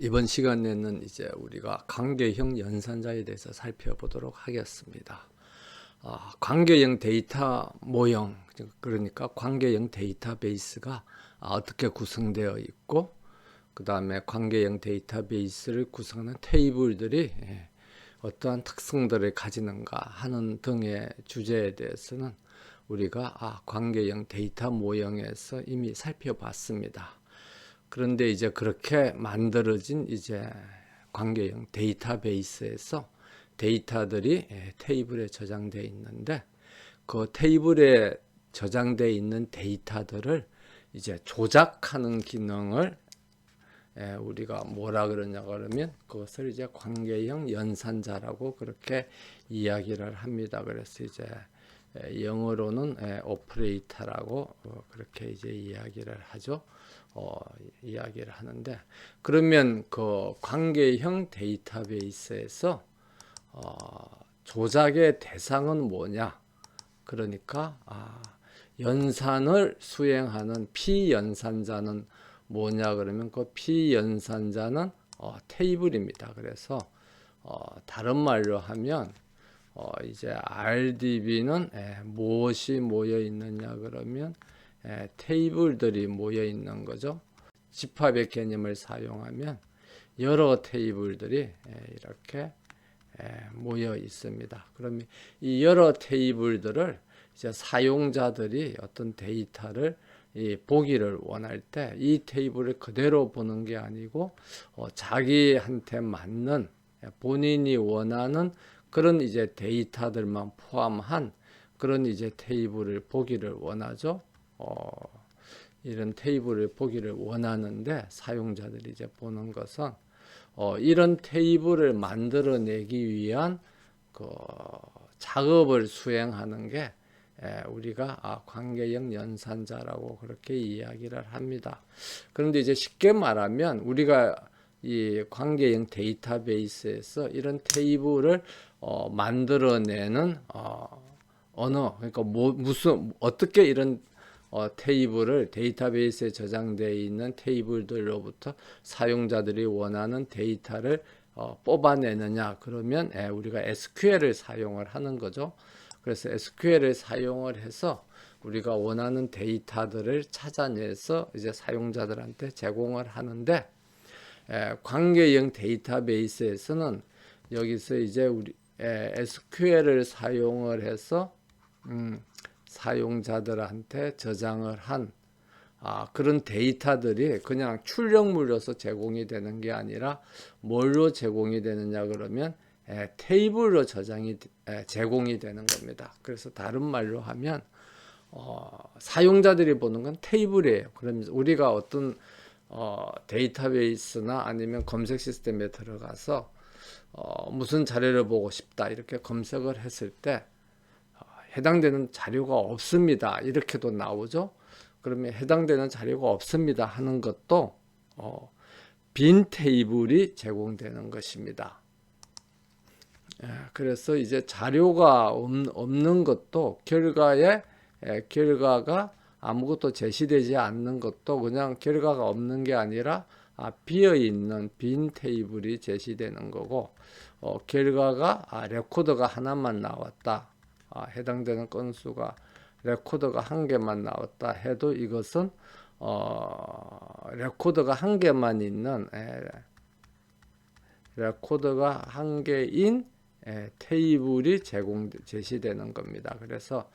이번 시간에는 이제 우리가 관계형 연산자에 대해서 살펴보도록 하겠습니다. 관계형 데이터 모형, 그러니까 관계형 데이터베이스가 어떻게 구성되어 있고, 그 다음에 관계형 데이터베이스를 구성하는 테이블들이 어떠한 특성들을 가지는가 하는 등의 주제에 대해서는 우리가 관계형 데이터 모형에서 이미 살펴봤습니다. 그런데 이제 그렇게 만들어진 이제 관계형 데이터베이스에서 데이터들이 테이블에 저장되어 있는데, 그 테이블에 저장되어 있는 데이터들을 이제 조작하는 기능을 우리가 뭐라 그러냐 그러면 그것을 이제 관계형 연산자라고 그렇게 이야기를 합니다. 그래서 이제 영어로는 오퍼레이터라고 그렇게 이제 이야기를 하죠. 이야기를 하는데, 그러면 그 관계형 데이터베이스에서 조작의 대상은 뭐냐? 그러니까 연산을 수행하는 피연산자는 뭐냐 그러면 그 피연산자는 테이블입니다. 그래서 다른 말로 하면 이제 RDB는 무엇이 모여 있느냐 그러면 테이블들이 모여 있는 거죠. 집합의 개념을 사용하면 여러 테이블들이 이렇게 모여 있습니다. 그러면 이 여러 테이블들을 이제 사용자들이 어떤 데이터를 보기를 원할 때 이 테이블을 그대로 보는 게 아니고 자기한테 맞는 본인이 원하는 그런 이제 데이터들만 포함한 그런 이제 테이블을 보기를 원하죠. 이런 테이블을 보기를 원하는데, 사용자들이 이제 보는 것은 이런 테이블을 만들어내기 위한 그 작업을 수행하는 게 우리가 관계형 연산자라고 그렇게 이야기를 합니다. 그런데 이제 쉽게 말하면 우리가 이 관계형 데이터베이스에서 이런 테이블을 만들어내는 언어, 그러니까 무슨 어떻게 이런 테이블을 데이터베이스에 저장되어 있는 테이블들로부터 사용자들이 원하는 데이터를 뽑아내느냐 그러면 우리가 SQL을 사용을 하는 거죠. 그래서 SQL을 사용을 해서 우리가 원하는 데이터들을 찾아내서 이제 사용자들한테 제공을 하는데, 관계형 데이터베이스에서는 여기서 이제 우리 SQL을 사용을 해서 사용자들한테 저장을 한 그런 데이터들이 그냥 출력물로서 제공이 되는 게 아니라 뭘로 제공이 되느냐 그러면 테이블로 제공이 되는 겁니다. 그래서 다른 말로 하면 사용자들이 보는 건 테이블이에요. 그러면서 우리가 어떤 데이터베이스나 아니면 검색 시스템에 들어가서 무슨 자료를 보고 싶다 이렇게 검색을 했을 때 해당되는 자료가 없습니다 이렇게도 나오죠. 그러면 해당되는 자료가 없습니다 하는 것도 빈 테이블이 제공되는 것입니다. 그래서 이제 자료가 없는 것도 결과가 아무것도 제시되지 않는 것도 그냥 결과가 없는 게 아니라 비어있는 빈 테이블이 제시되는 거고, 결과가 레코더가 하나만 나왔다, 해당되는 건수가 레코더가 한 개만 나왔다 해도 이것은 레코더가 한 개만 있는 레코더가 한 개인 테이블이 제시되는 겁니다. 그래서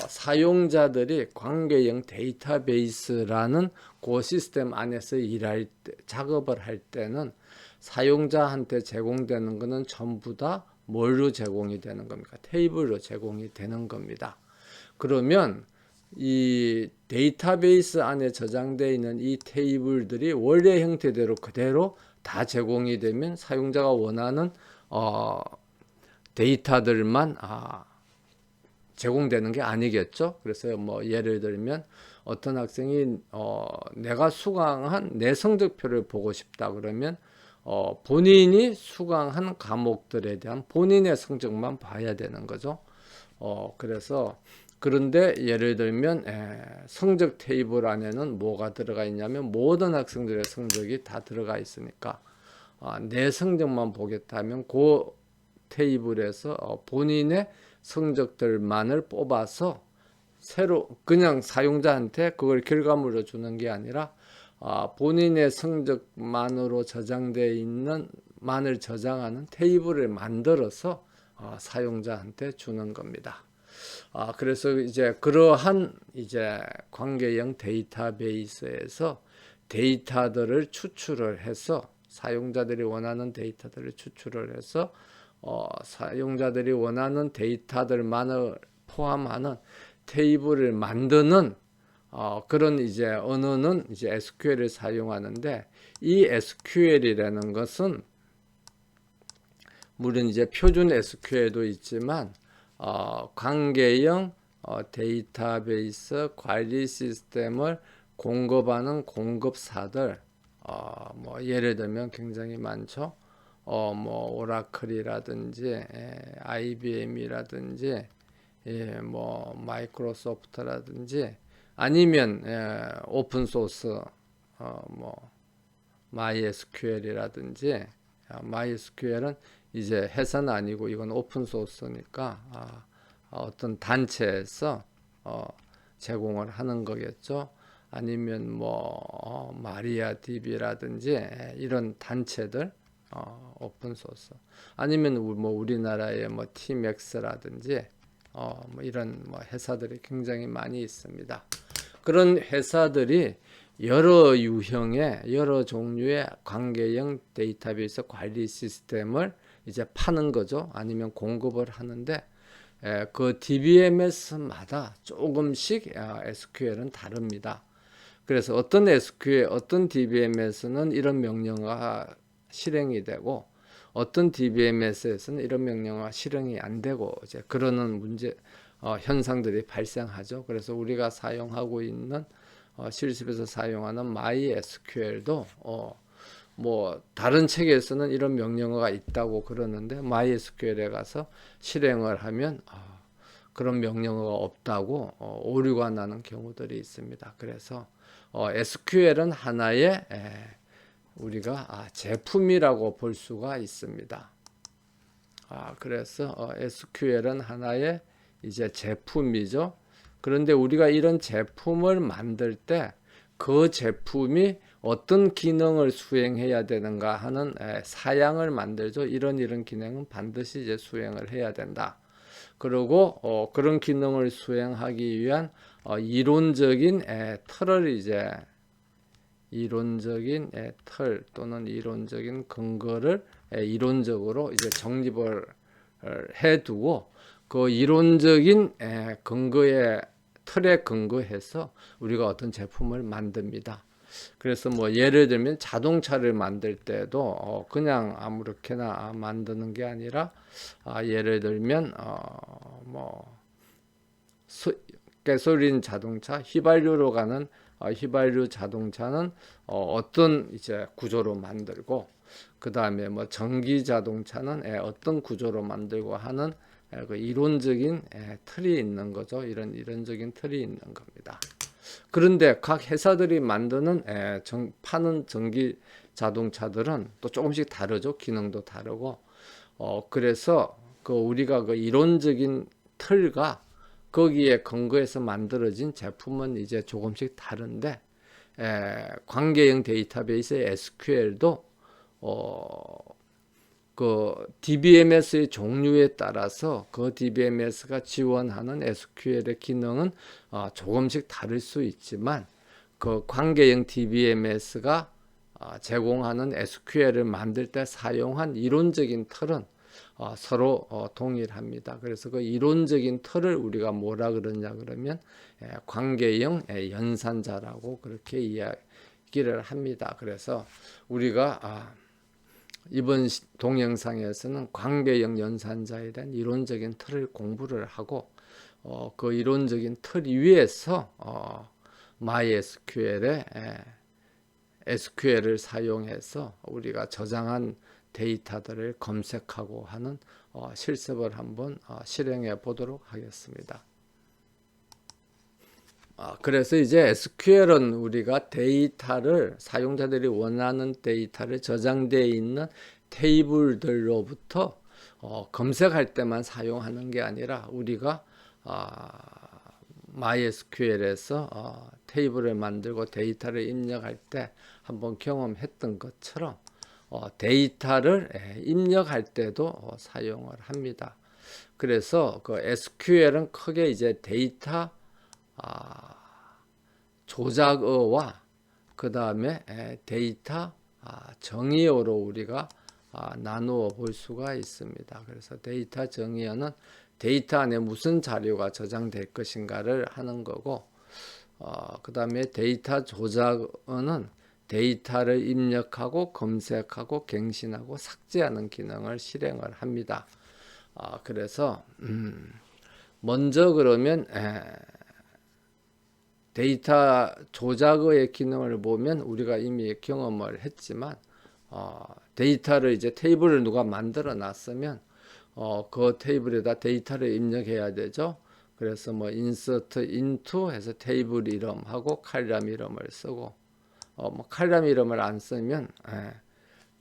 사용자들이 관계형 데이터베이스라는 그 시스템 안에서 작업을 할 때는 사용자한테 제공되는 것은 전부 다 뭘로 제공이 되는 겁니까? 테이블로 제공이 되는 겁니다. 그러면 이 데이터베이스 안에 저장되어 있는 이 테이블들이 원래 형태대로 그대로 다 제공이 되면 사용자가 원하는 데이터들만 제공되는 게 아니겠죠. 그래서 뭐 예를 들면 어떤 학생이 내가 수강한 내 성적표를 보고 싶다 그러면 본인이 수강한 과목들에 대한 본인의 성적만 봐야 되는 거죠. 그래서 그런데 예를 들면 성적 테이블 안에는 뭐가 들어가 있냐면 모든 학생들의 성적이 다 들어가 있으니까 내 성적만 보겠다면 그 테이블에서 본인의 성적들만을 뽑아서 새로 그냥 사용자한테 그걸 결과물로 주는 게 아니라 본인의 성적만으로 저장되어 있는 만을 저장하는 테이블을 만들어서 사용자한테 주는 겁니다. 그래서 이제 그러한 이제 관계형 데이터베이스에서 데이터들을 추출을 해서 사용자들이 원하는 데이터들을 추출을 해서 사용자들이 원하는 데이터들만을 포함하는 테이블을 만드는 그런 이제 언어는 이제 SQL을 사용하는데, 이 SQL이라는 것은 물론 이제 표준 SQL도 있지만 관계형 데이터베이스 관리 시스템을 공급하는 공급사들 뭐 예를 들면 굉장히 많죠. 뭐 오라클이라든지 IBM이라든지 뭐 마이크로소프트라든지 아니면 오픈 소스 뭐 MySQL이라든지 MySQL은 이제 회사는 아니고 이건 오픈 소스니까 어떤 단체에서 제공을 하는 거겠죠. 아니면 뭐 마리아DB라든지 이런 단체들 오픈 소스, 아니면 뭐 우리나라의 뭐 TMX라든지 뭐 이런 뭐 회사들이 굉장히 많이 있습니다. 그런 회사들이 여러 유형의 여러 종류의 관계형 데이터베이스 관리 시스템을 이제 파는 거죠. 아니면 공급을 하는데 그 DBMS마다 조금씩 SQL은 다릅니다. 그래서 어떤 SQL, 어떤 DBMS는 이런 명령어가 실행이 되고 어떤 DBMS에서는 이런 명령어가 실행이 안 되고 이제 그러는 문제 현상들이 발생하죠. 그래서 우리가 사용하고 있는 실습에서 사용하는 MySQL도 뭐 다른 책에서는 이런 명령어가 있다고 그러는데 MySQL에 가서 실행을 하면 그런 명령어가 없다고 오류가 나는 경우들이 있습니다. 그래서 SQL은 하나의 우리가 제품이라고 볼 수가 있습니다. 그래서 SQL은 하나의 이제 제품이죠. 그런데 우리가 이런 제품을 만들 때 그 제품이 어떤 기능을 수행해야 되는가 하는 사양을 만들죠. 이런 기능은 반드시 이제 수행을 해야 된다. 그리고 그런 기능을 수행하기 위한 이론적인 틀을 이제 이론적인 틀 또는 이론적인 근거를 이론적으로 이제 정립을 해두고 그 이론적인 근거에 틀에 근거해서 우리가 어떤 제품을 만듭니다. 그래서 뭐 예를 들면 자동차를 만들 때도 그냥 아무렇게나 만드는 게 아니라 예를 들면 뭐 가솔린 자동차, 휘발유로 가는 휘발유 자동차는 어떤 이제 구조로 만들고, 그 다음에 뭐 전기 자동차는 어떤 구조로 만들고 하는 그 이론적인 틀이 있는 거죠. 이론적인 틀이 있는 겁니다. 그런데 각 회사들이 만드는 파는 전기 자동차들은 또 조금씩 다르죠. 기능도 다르고. 그래서 그 우리가 그 이론적인 틀과 거기에 근거해서 만들어진 제품은 이제 조금씩 다른데 관계형 데이터베이스의 SQL도 그 DBMS의 종류에 따라서 그 DBMS가 지원하는 SQL의 기능은 조금씩 다를 수 있지만 그 관계형 DBMS가 제공하는 SQL을 만들 때 사용한 이론적인 틀은 서로 동일합니다. 그래서 그 이론적인 틀을 우리가 뭐라 그러냐 그러면 관계형 연산자라고 그렇게 이야기를 합니다. 그래서 우리가 이번 동영상에서는 관계형 연산자에 대한 이론적인 틀을 공부를 하고 그 이론적인 틀 위에서 MySQL의 SQL을 사용해서 우리가 저장한 데이터들을 검색하고 하는 실습을 한번 실행해 보도록 하겠습니다. 그래서 이제 SQL은 우리가 데이터를 사용자들이 원하는 데이터를 저장되어 있는 테이블들로부터 검색할 때만 사용하는 게 아니라 우리가 MySQL에서 테이블을 만들고 데이터를 입력할 때 한번 경험했던 것처럼 데이터를 입력할 때도 사용을 합니다. 그래서 그 SQL은 크게 이제 데이터 조작어와 그 다음에 데이터 정의어로 우리가 나누어 볼 수가 있습니다. 그래서 데이터 정의어는 데이터 안에 무슨 자료가 저장될 것인가를 하는 거고, 그 다음에 데이터 조작어는 데이터를 입력하고 검색하고 갱신하고 삭제하는 기능을 실행을 합니다. 그래서 먼저 그러면 데이터 조작의 기능을 보면 우리가 이미 경험을 했지만 데이터를 이제 테이블을 누가 만들어 놨으면 그 테이블에다 데이터를 입력해야 되죠. 그래서 뭐 insert into 해서 테이블 이름하고 칼럼 이름을 쓰고 뭐 칼럼 이름을 안 쓰면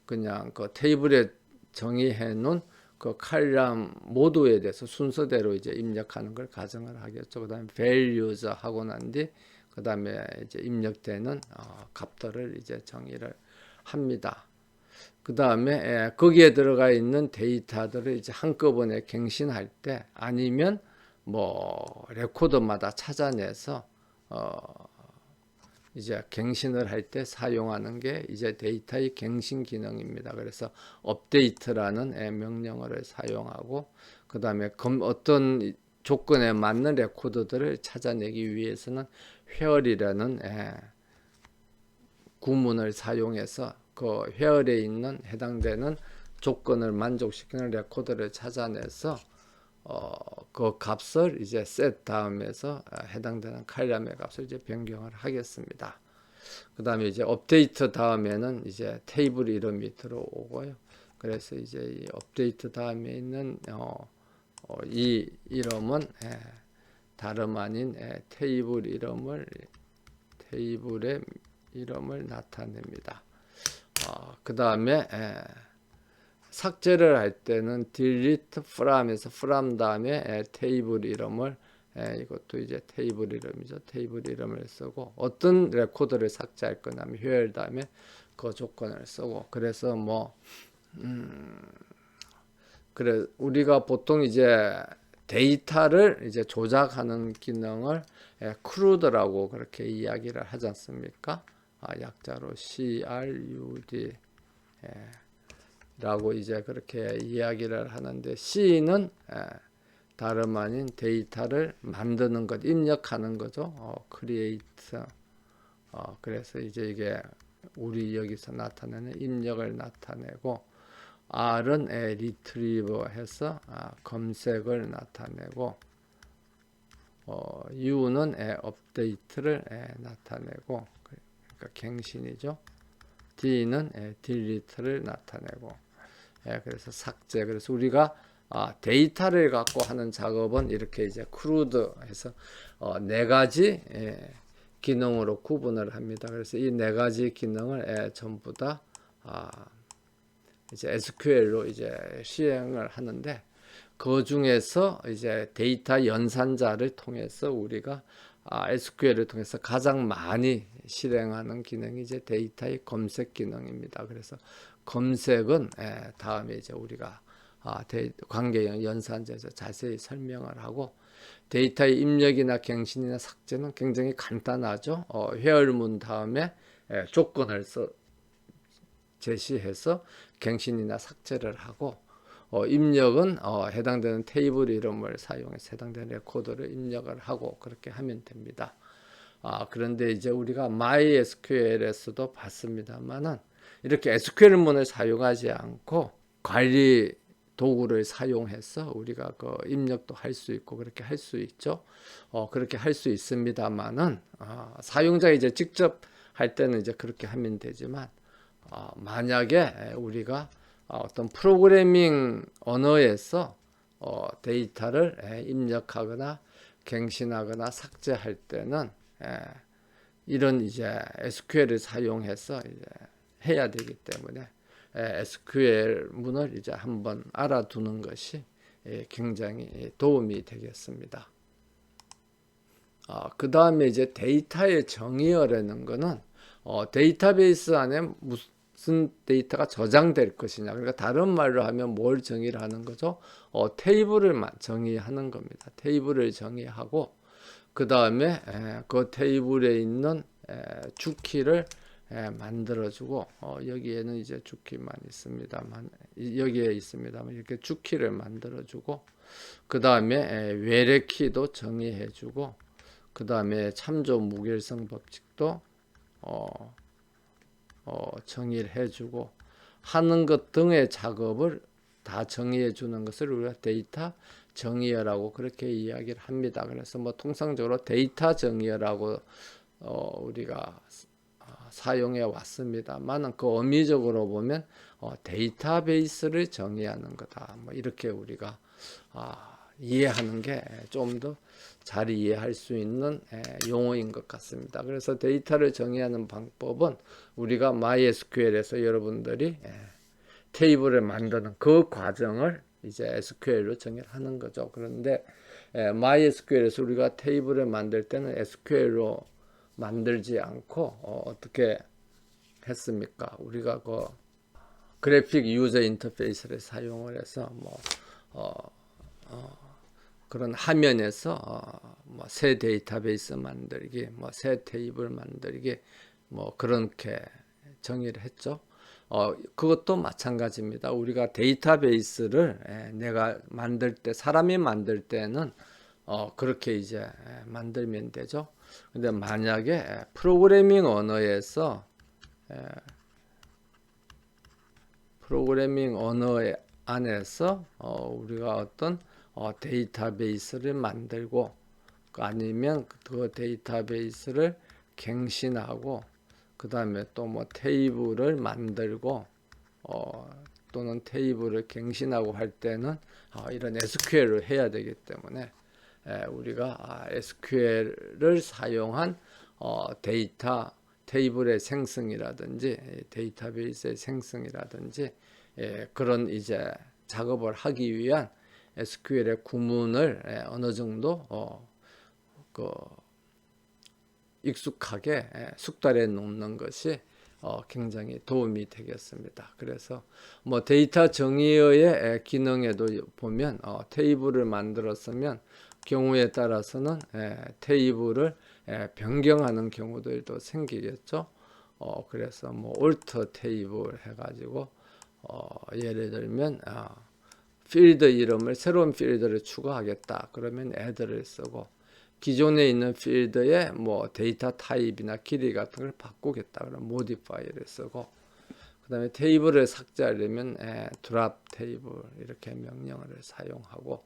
그냥 그 테이블에 정의해 놓은 그 칼럼 모두에 대해서 순서대로 이제 입력하는 걸 가정을 하겠죠. 그다음에 values 하고 난 뒤 그다음에 이제 입력되는 값들을 이제 정의를 합니다. 그다음에 거기에 들어가 있는 데이터들을 이제 한꺼번에 갱신할 때 아니면 뭐 레코더마다 찾아내서 이제 갱신을 할 때 사용하는 게 이제 데이터의 갱신 기능입니다. 그래서 업데이트라는 명령어를 사용하고 그 다음에 어떤 조건에 맞는 레코드들을 찾아내기 위해서는 where이라는 구문을 사용해서 그 where에 있는 해당되는 조건을 만족시키는 레코드를 찾아내서 그 값을 이제 set 다음에서 해당되는 칼럼의 값을 이제 변경을 하겠습니다. 그 다음에 이제 업데이트 다음에는 이제 테이블 이름이 들어오고요. 그래서 이제 이 업데이트 다음에 있는 이 이름은 다름 아닌 테이블의 이름을 나타냅니다. 그 다음에 삭제를 할 때는 delete from에서 from 다음에 테이블 이름을 이것도 이제 테이블 이름이죠. 테이블 이름을 쓰고 어떤 레코드를 삭제할 거냐면 where 다음에 그 조건을 쓰고 그래서 그래 우리가 보통 이제 데이터를 이제 조작하는 기능을 CRUD라고 그렇게 이야기를 하지 않습니까? 약자로 CRUD 라고 이제 그렇게 이야기를 하는데 C는 다름 아닌 데이터를 만드는 것, 입력하는 거죠. create. 그래서 이제 이게 우리 여기서 나타내는 입력을 나타내고 R은 retrieve 해서 검색을 나타내고 U는 update를 나타내고 그러니까 갱신이죠. D는 delete를 나타내고 그래서 삭제. 그래서 우리가 데이터를 갖고 하는 작업은 이렇게 이제 CRUD 해서 네 가지 기능으로 구분을 합니다. 그래서 이 네 가지 기능을 전부 다 이제 SQL로 이제 시행을 하는데 그 중에서 이제 데이터 연산자를 통해서 우리가 SQL을 통해서 가장 많이 실행하는 기능이 이제 데이터의 검색 기능입니다. 그래서 검색은 다음에 이제 우리가 관계형 연산자에서 자세히 설명을 하고 데이터의 입력이나 갱신이나 삭제는 굉장히 간단하죠. where문 다음에 조건을 제시해서 갱신이나 삭제를 하고 입력은 해당되는 테이블 이름을 사용해서 해당되는 레코드를 입력을 하고 그렇게 하면 됩니다. 그런데 이제 우리가 MySQL에서도 봤습니다만은 이렇게 SQL문을 사용하지 않고 관리 도구를 사용해서 우리가 그 입력도 할 수 있고 그렇게 할 수 있죠. 그렇게 할 수 있습니다만은 사용자 이제 직접 할 때는 이제 그렇게 하면 되지만 만약에 우리가 어떤 프로그래밍 언어에서 데이터를 입력하거나 갱신하거나 삭제할 때는 이런 이제 SQL을 사용해서 이제 해야 되기 때문에 SQL 문을 이제 한번 알아두는 것이 굉장히 도움이 되겠습니다. 그 다음에 이제 데이터의 정의어라는 거는 데이터베이스 안에 무슨 데이터가 저장될 것이냐. 그러니까 다른 말로 하면 뭘 정의를 하는 거죠? 테이블을 정의하는 겁니다. 테이블을 정의하고 그 다음에 그 테이블에 있는 주키를 만들어주고 여기에는 이제 주키만 있습니다만 여기에 있습니다만 이렇게 주키를 만들어주고 그 다음에 외래키도 정의해주고 그 다음에 참조 무결성 법칙도 정의를 해주고 하는 것 등의 작업을 다 정의해 주는 것을 우리가 데이터 정의어라고 그렇게 이야기를 합니다. 그래서 뭐 통상적으로 데이터 정의어라고 우리가 사용해 왔습니다만 그 의미적으로 보면 데이터베이스를 정의하는 거다. 뭐 이렇게 우리가 이해하는 게 좀 더 잘 이해할 수 있는 용어인 것 같습니다. 그래서 데이터를 정의하는 방법은 우리가 MySQL에서 여러분들이 테이블을 만드는 그 과정을 이제 SQL로 정의하는 거죠. 그런데 MySQL에서 우리가 테이블을 만들 때는 SQL로 만들지 않고 어떻게 했습니까? 우리가 그 그래픽 유저 인터페이스를 사용을 해서 그런 화면에서 뭐 새 데이터베이스 만들기, 뭐 새 테이블 만들기, 뭐 그렇게 정의를 했죠. 그것도 마찬가지입니다. 우리가 데이터베이스를 내가 만들 때, 사람이 만들 때는 그렇게 이제 만들면 되죠. 근데 만약에 프로그래밍 언어에서 안에서 우리가 어떤 데이터베이스를 만들고 아니면 그 데이터베이스를 갱신하고 그 다음에 또 뭐 테이블을 만들고 또는 테이블을 갱신하고 할 때는 이런 SQL을 해야 되기 때문에 우리가 SQL을 사용한 테이블의 생성이라든지 데이터베이스의 생성이라든지 그런 이제 작업을 하기 위한 SQL의 구문을 어느 정도 익숙하게 숙달해 놓는 것이 굉장히 도움이 되겠습니다. 그래서 뭐 데이터 정의어의 기능에도 보면 테이블을 만들었으면 경우에 따라서는 테이블을 변경하는 경우들도 생기겠죠. 그래서 뭐 alter 테이블 해가지고 예를 들면 필드 이름을 새로운 필드를 추가하겠다. 그러면 add를 쓰고 기존에 있는 필드에 뭐 데이터 타입이나 길이 같은 걸 바꾸겠다. 그럼 modify를 쓰고 그 다음에 테이블을 삭제하려면 drop 테이블 이렇게 명령어를 사용하고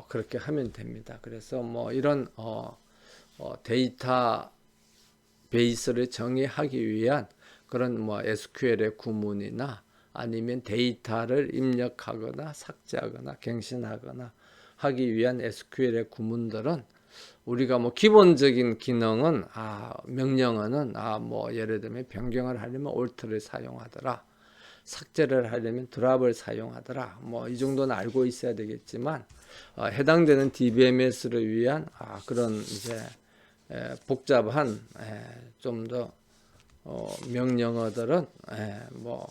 그렇게 하면 됩니다. 그래서 뭐 이런 데이터 베이스를 정의하기 위한 그런 뭐 SQL의 구문이나 아니면 데이터를 입력하거나 삭제하거나 갱신하거나 하기 위한 SQL의 구문들은 우리가 뭐 기본적인 기능은 명령어는 뭐 예를 들면 변경을 하려면 alt를 사용하더라. 삭제를 하려면 드랍을 사용하더라. 뭐 이 정도는 알고 있어야 되겠지만 해당되는 DBMS를 위한 그런 이제 복잡한 좀 더 명령어들은 뭐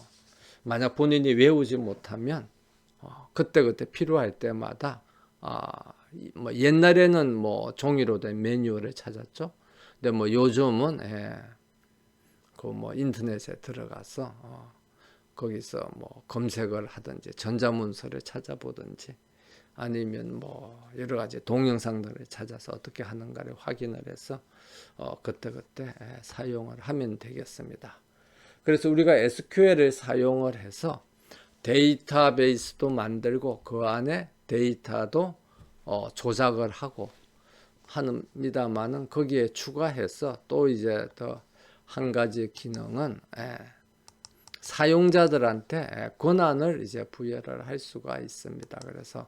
만약 본인이 외우지 못하면 그때그때 필요할 때마다 뭐 옛날에는 뭐 종이로 된 매뉴얼을 찾았죠. 근데 뭐 요즘은 그 뭐 인터넷에 들어가서 거기서 뭐 검색을 하든지 전자문서를 찾아보든지 아니면 뭐 여러 가지 동영상들을 찾아서 어떻게 하는가를 확인을 해서 그때그때 사용을 하면 되겠습니다. 그래서 우리가 SQL을 사용을 해서 데이터베이스도 만들고 그 안에 데이터도 조작을 하고 합니다만은 거기에 추가해서 또 이제 더 한 가지 기능은 사용자들한테 권한을 이제 부여를 할 수가 있습니다. 그래서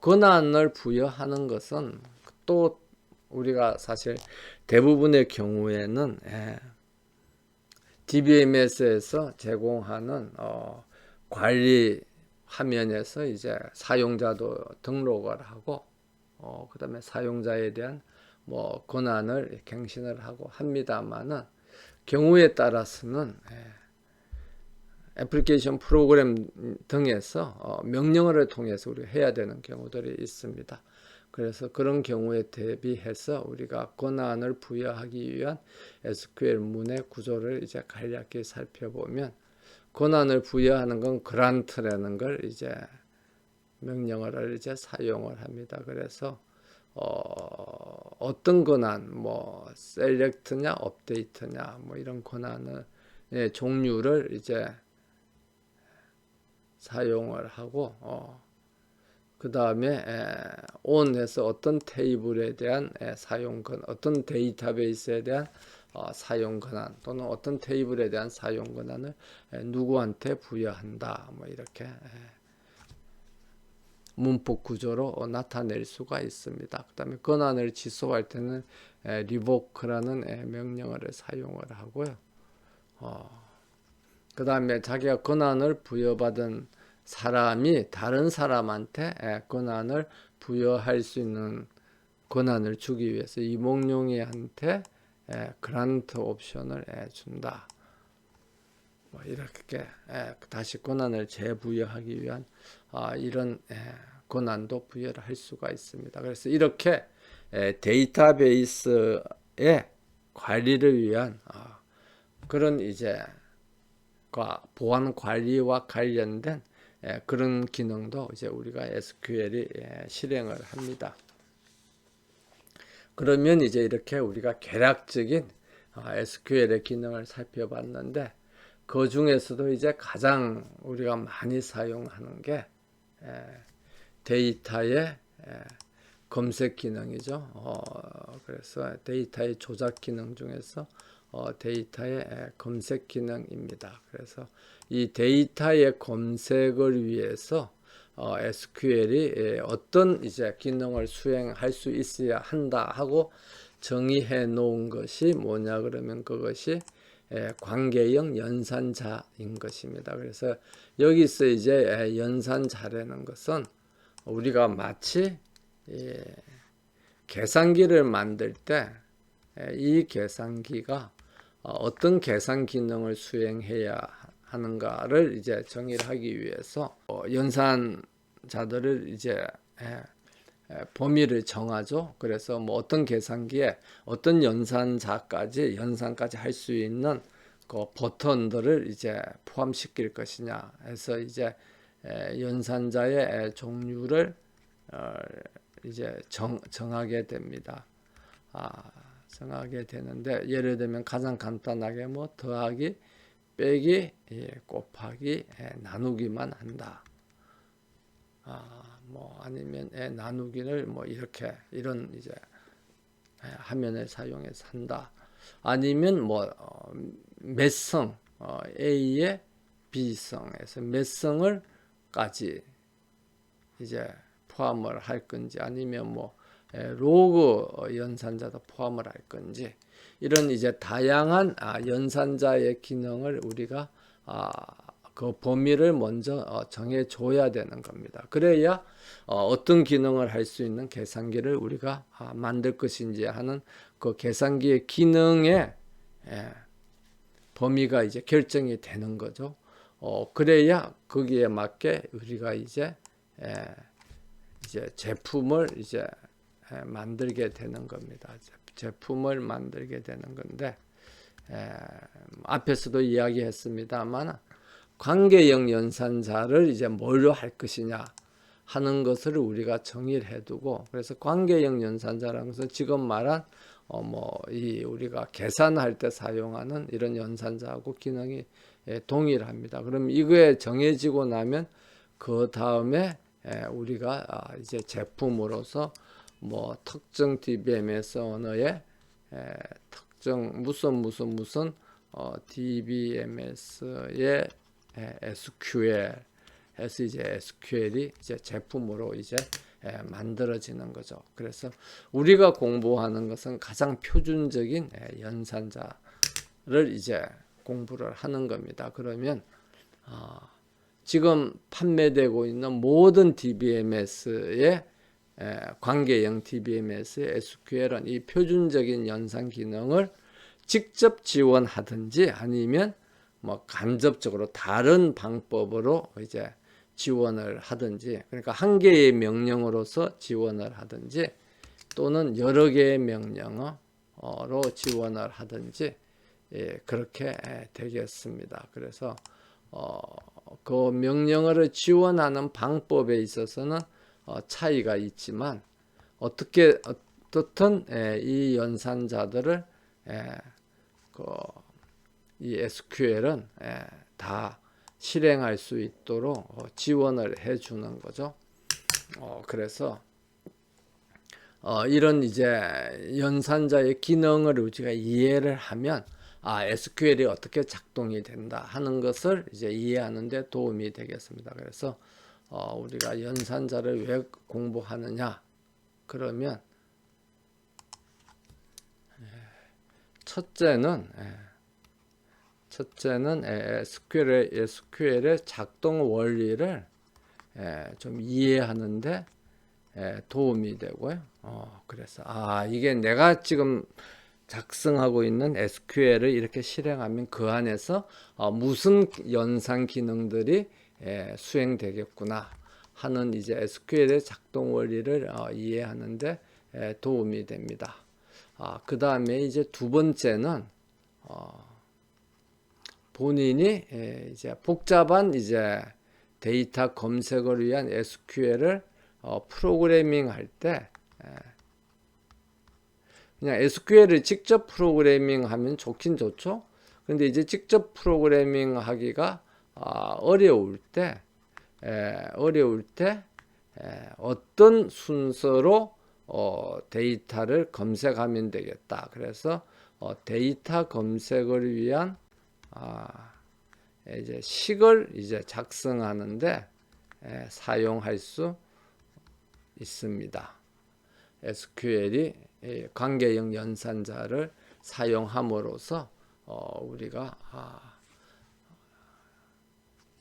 권한을 부여하는 것은 또 우리가 사실 대부분의 경우에는 DBMS에서 제공하는 관리 화면에서 이제 사용자도 등록을 하고 그다음에 사용자에 대한 뭐 권한을 갱신을 하고 합니다만은 경우에 따라서는 애플리케이션 프로그램 등에서 명령어를 통해서 우리가 해야 되는 경우들이 있습니다. 그래서 그런 경우에 대비해서 우리가 권한을 부여하기 위한 SQL 문의 구조를 이제 간략히 살펴보면 권한을 부여하는 건 그란트라는 걸 이제 명령어를 이제 사용을 합니다. 그래서 어떤 권한, 뭐 셀렉트냐, 업데이트냐, 뭐 이런 권한의 종류를 이제 사용을 하고 그 다음에 on해서 어떤 테이블에 대한 사용 권한, 어떤 데이터베이스에 대한 사용 권한 또는 어떤 테이블에 대한 사용 권한을 누구한테 부여한다. 뭐 이렇게 문법 구조로 나타낼 수가 있습니다. 그 다음에 권한을 취소할 때는 revoke라는 명령어를 사용을 하고요. 그 다음에 자기가 권한을 부여받은 사람이 다른 사람한테 권한을 부여할 수 있는 권한을 주기 위해서 이몽룡이한테 그란트 옵션을 준다. 뭐 이렇게 다시 권한을 재부여하기 위한 이런 권한도 부여를 할 수가 있습니다. 그래서 이렇게 데이터베이스의 관리를 위한 그런 이제 보안 관리와 관련된 그런 기능도 이제 우리가 SQL이 실행을 합니다. 그러면 이제 이렇게 우리가 개략적인 SQL의 기능을 살펴봤는데 그 중에서도 이제 가장 우리가 많이 사용하는 게 데이터의 검색 기능이죠. 그래서 데이터의 조작 기능 중에서 데이터의 검색 기능입니다. 그래서 이 데이터의 검색을 위해서 SQL이 어떤 이제 기능을 수행할 수 있어야 한다 하고 정의해 놓은 것이 뭐냐 그러면 그것이 관계형 연산자인 것입니다. 그래서 여기서 이제 연산자라는 것은 우리가 마치 계산기를 만들 때 이 계산기가 어떤 계산 기능을 수행해야 하는가를 이제 정의를 하기 위해서 연산자들을 이제 범위를 정하죠. 그래서 뭐 어떤 계산기에 어떤 연산까지 할 수 있는 그 버튼들을 이제 포함시킬 것이냐 해서 이제 연산자의 종류를 이제 정하게 됩니다. 정하게 되는데 예를 들면 가장 간단하게 뭐 더하기, 빼기, 곱하기, 나누기만 한다. 뭐 아니면 나누기를 뭐 이렇게 이런 이제 화면을 사용해서 한다. 아니면 뭐 몇성 A의 B성에서 몇 성을까지 이제 포함을 할 건지 아니면 뭐 로그 연산자도 포함을 할 건지 이런 이제 다양한 연산자의 기능을 우리가 그 범위를 먼저 정해 줘야 되는 겁니다. 그래야 어떤 기능을 할 수 있는 계산기를 우리가 만들 것인지 하는 그 계산기의 기능의 범위가 이제 결정이 되는 거죠. 그래야 거기에 맞게 우리가 이제 제품을 이제 만들게 되는 겁니다. 제품을 만들게 되는 건데 앞에서도 이야기했습니다만 관계형 연산자를 이제 뭘로 할 것이냐 하는 것을 우리가 정의를 해두고 그래서 관계형 연산자라는 것은 지금 말한 우리가 계산할 때 사용하는 이런 연산자하고 기능이 동일합니다. 그럼 이거에 정해지고 나면 그 다음에 우리가 이제 제품으로서 뭐 특정 DBMS 언어의 특정 무슨 DBMS의 SQL 해서 이제 SQL이 이제 제품으로 이제 만들어지는 거죠. 그래서 우리가 공부하는 것은 가장 표준적인 연산자를 이제 공부를 하는 겁니다. 그러면 지금 판매되고 있는 모든 DBMS의 관계형 DBMS의 SQL은 이 표준적인 연산 기능을 직접 지원하든지 아니면 뭐 간접적으로 다른 방법으로 이제 지원을 하든지, 그러니까 한 개의 명령으로서 지원을 하든지 또는 여러 개의 명령어로 지원을 하든지 그렇게 되겠습니다. 그래서 그 명령어를 지원하는 방법에 있어서는 차이가 있지만 어떻든 이 연산자들을 이 SQL은 다 실행할 수 있도록 지원을 해주는 거죠. 그래서 이런 이제 연산자의 기능을 우리가 이해를 하면 SQL이 어떻게 작동이 된다 하는 것을 이제 이해하는 데 도움이 되겠습니다. 그래서 우리가 연산자를 왜 공부하느냐 그러면 첫째는 SQL의 작동 원리를 좀 이해하는데 도움이 되고요. 그래서 이게 내가 지금 작성하고 있는 SQL을 이렇게 실행하면 그 안에서 무슨 연산 기능들이 수행되겠구나 하는 이제 SQL의 작동 원리를 이해하는데 도움이 됩니다. 그 다음에 이제 두 번째는 본인이 이제 복잡한 이제 데이터 검색을 위한 SQL을 프로그래밍 할 때 그냥 SQL을 직접 프로그래밍 하면 좋긴 좋죠. 근데 이제 직접 프로그래밍 하기가 어려울 때 어떤 순서로 데이터를 검색하면 되겠다. 그래서 데이터 검색을 위한 이제 식을 이제 작성하는데 사용할 수 있습니다. SQL이 관계형 연산자를 사용함으로써 우리가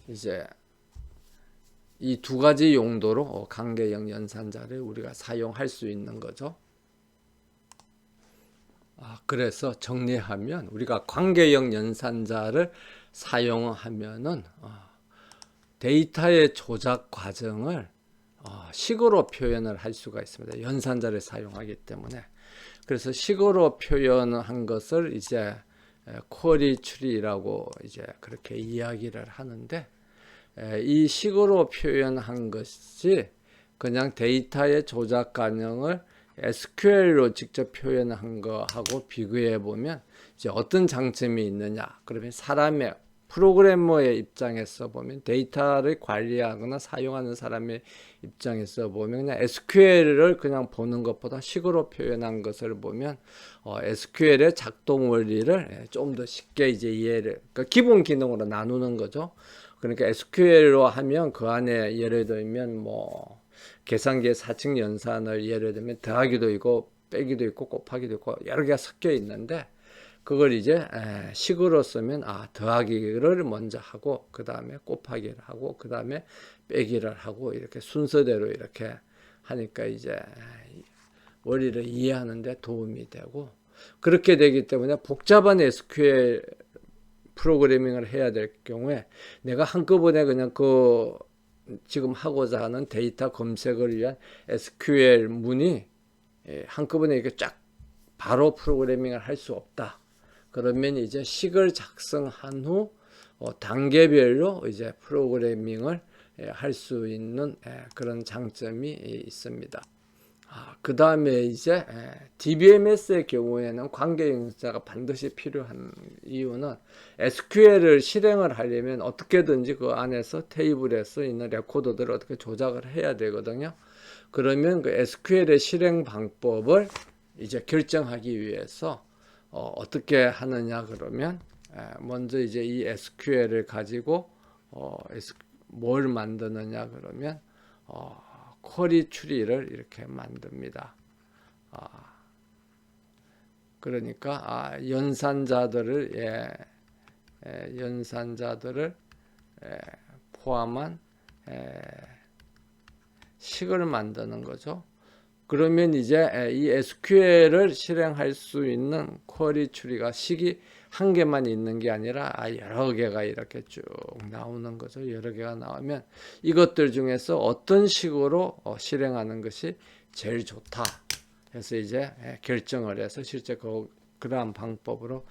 이제 이 두 가지 용도로 관계형 연산자를 우리가 사용할 수 있는 거죠. 그래서 정리하면 우리가 관계형 연산자를 사용하면은 데이터의 조작 과정을 식으로 표현을 할 수가 있습니다. 연산자를 사용하기 때문에. 그래서 식으로 표현한 것을 이제 쿼리 추리라고 이제 그렇게 이야기를 하는데, 이 식으로 표현한 것이 그냥 데이터의 조작 과정을 SQL로 직접 표현한 거하고 비교해 보면 이제 어떤 장점이 있느냐? 그러면 사람의 프로그래머의 입장에서 보면 데이터를 관리하거나 사용하는 사람의 입장에서 보면 그냥 SQL을 그냥 보는 것보다 식으로 표현한 것을 보면 SQL의 작동 원리를 좀 더 쉽게 이제 이해를, 그러니까 기본 기능으로 나누는 거죠. 그러니까 SQL로 하면 그 안에 예를 들면 뭐 계산기의 4층 연산을 예를 들면 더하기도 있고 빼기도 있고 곱하기도 있고 여러 개가 섞여 있는데, 그걸 이제 식으로 쓰면 더하기를 먼저 하고 그 다음에 곱하기를 하고 그 다음에 빼기를 하고 이렇게 순서대로 이렇게 하니까 이제 원리를 이해하는 데 도움이 되고, 그렇게 되기 때문에 복잡한 SQL 프로그래밍을 해야 될 경우에 내가 한꺼번에 그냥 그 지금 하고자 하는 데이터 검색을 위한 SQL 문이 한꺼번에 이렇게 쫙 바로 프로그래밍을 할 수 없다. 그러면 이제 식을 작성한 후 단계별로 이제 프로그래밍을 할 수 있는 그런 장점이 있습니다. 그 다음에 이제 DBMS의 경우에는 관계형자가 반드시 필요한 이유는 SQL을 실행을 하려면 어떻게든지 그 안에서 테이블에 써 있는 레코더들을 어떻게 조작을 해야 되거든요. 그러면 그 SQL의 실행 방법을 이제 결정하기 위해서 어떻게 하느냐 그러면 먼저 이제 이 SQL을 가지고 뭘 만드느냐 그러면 쿼리 추리를 이렇게 만듭니다. 그러니까 연산자들을 포함한 식을 만드는 거죠. 그러면 이제 이 SQL을 실행할 수 있는 쿼리 추리가 식이 한 개만 있는 게 아니라 여러 개가 이렇게 쭉 나오는 거죠. 여러 개가 나오면 이것들 중에서 어떤 식으로 실행하는 것이 제일 좋다 해서 이제 결정을 해서 실제 그러한 방법으로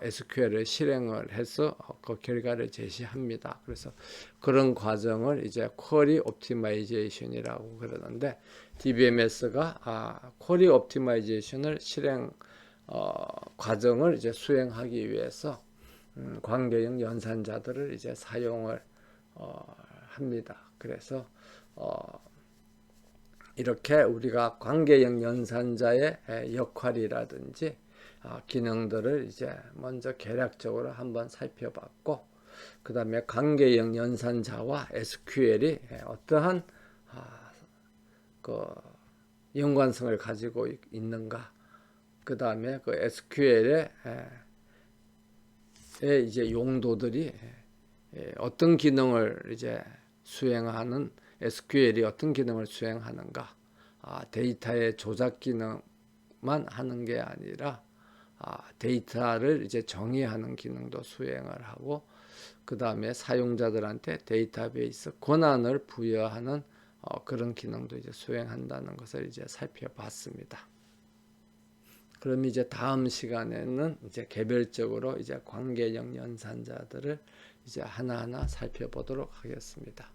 SQL을 실행을 해서 그 결과를 제시합니다. 그래서 그런 과정을 이제 쿼리 옵티마이제이션이라고 그러는데 DBMS가 쿼리 옵티마이제이션을 실행 과정을 이제 수행하기 위해서 관계형 연산자들을 이제 사용을 합니다. 그래서 이렇게 우리가 관계형 연산자의 역할이라든지 기능들을 이제 먼저 개략적으로 한번 살펴봤고, 그 다음에 관계형 연산자와 SQL이 어떠한 그 연관성을 가지고 있는가, 그 다음에 그 SQL의 이제 용도들이 어떤 기능을 이제 수행하는 SQL이 어떤 기능을 수행하는가, 데이터의 조작 기능만 하는 게 아니라 데이터를 이제 정의하는 기능도 수행을 하고, 그 다음에 사용자들한테 데이터베이스 권한을 부여하는 그런 기능도 이제 수행한다는 것을 이제 살펴봤습니다. 그럼 이제 다음 시간에는 이제 개별적으로 이제 관계형 연산자들을 이제 하나하나 살펴보도록 하겠습니다.